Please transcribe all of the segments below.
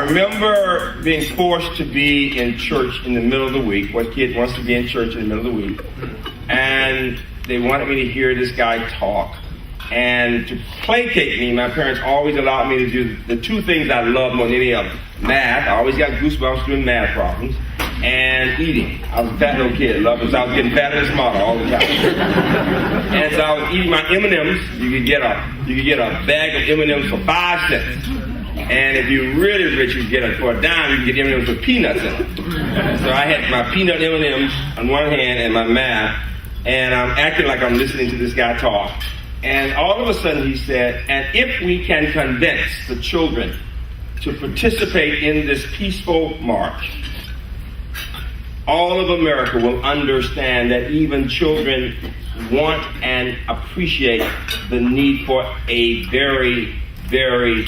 remember being forced to be in church in the middle of the week. What kid wants to be in church in the middle of the week? And they wanted me to hear this guy talk. And to placate me, my parents always allowed me to do the two things I love more than any other. Math. I always got goosebumps doing math problems. And eating. I was a fat little kid. I was getting fatter and smarter all the time. And so I was eating my M&Ms. You could get a bag of M&Ms for 5 cents. And if you're really rich, you can get it for a dime. You can get M&Ms with peanuts in them. So I had my peanut M&Ms on one hand and my math. And I'm acting like I'm listening to this guy talk. And all of a sudden he said, and if we can convince the children to participate in this peaceful march, all of America will understand that even children want and appreciate the need for a very, very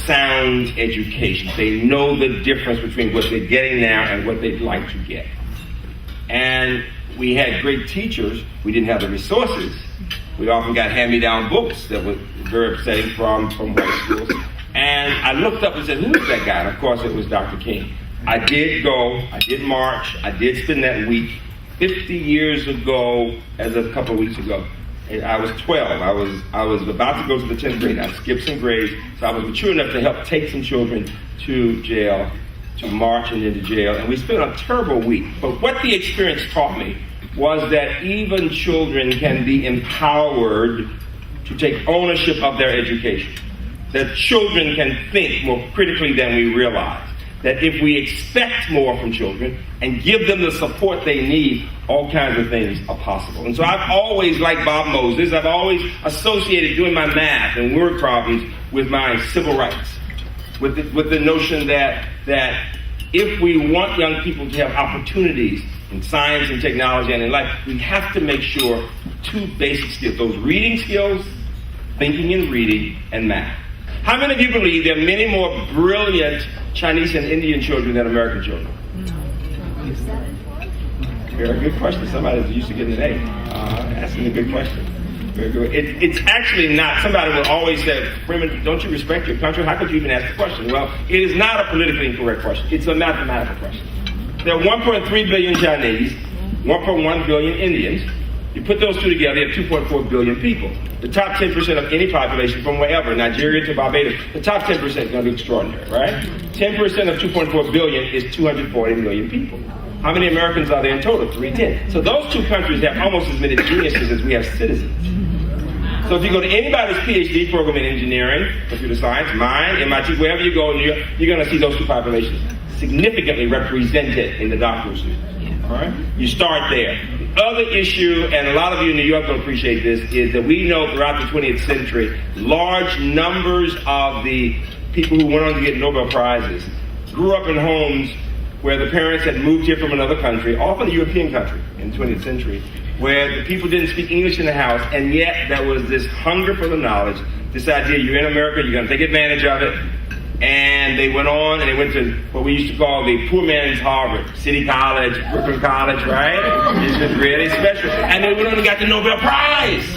sound education. They know the difference between what they're getting now and what they'd like to get. And we had great teachers. We didn't have the resources. We often got hand-me-down books that were very upsetting from white schools. And I looked up and said, who is that guy? And of course it was Dr. King. I did go, I did march, I did spend that week 50 years ago, as of a couple of weeks ago. And I was 12. I was about to go to the 10th grade. I skipped some grades, so I was mature enough to help take some children to jail, to march and into jail. And we spent a terrible week. But what the experience taught me was that even children can be empowered to take ownership of their education. That children can think more critically than we realize. That if we expect more from children and give them the support they need, all kinds of things are possible. And so I've always, like Bob Moses, I've always associated doing my math and word problems with my civil rights, with the notion that if we want young people to have opportunities in science and technology and in life, we have to make sure two basic skills, those reading skills, thinking and reading, and math. How many of you believe there are many more brilliant Chinese and Indian children than American children? Very good question. Somebody's used to getting an A. Asking a good question. Very good. It's actually not. Somebody will always say, Freeman, don't you respect your country? How could you even ask the question? Well, it is not a politically incorrect question. It's a mathematical question. There are 1.3 billion Chinese, 1.1 billion Indians. You put those two together, you have 2.4 billion people. The top 10% of any population from wherever, Nigeria to Barbados, the top 10% is going to be extraordinary, right? 10% of 2.4 billion is 240 million people. How many Americans are there in total? 310. So those two countries have almost as many geniuses as we have citizens. So if you go to anybody's PhD program in engineering, computer science, mine, MIT, wherever you go, you're going to see those two populations significantly represented in the doctoral students. All right? You start there. The other issue, and a lot of you in New York don't appreciate this, is that we know throughout the 20th century, large numbers of the people who went on to get Nobel Prizes grew up in homes where the parents had moved here from another country, often a European country in the 20th century, where the people didn't speak English in the house, and yet there was this hunger for the knowledge, this idea, you're in America, you're going to take advantage of it. And they went on and they went to what we used to call the poor man's Harvard, City College, Brooklyn College, right? This was really special. And they went on and got the Nobel Prize.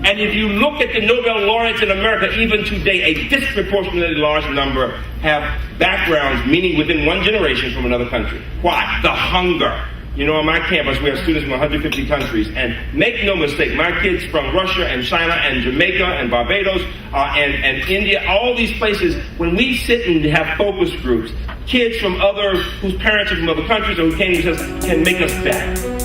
And if you look at the Nobel laureates in America, even today, a disproportionately large number have backgrounds, meaning within one generation from another country. Why? The hunger. You know, on my campus, we have students from 150 countries. And make no mistake, my kids from Russia and China and Jamaica and Barbados and India, all these places, when we sit and have focus groups, kids from whose parents are from other countries or who came to us can make us better.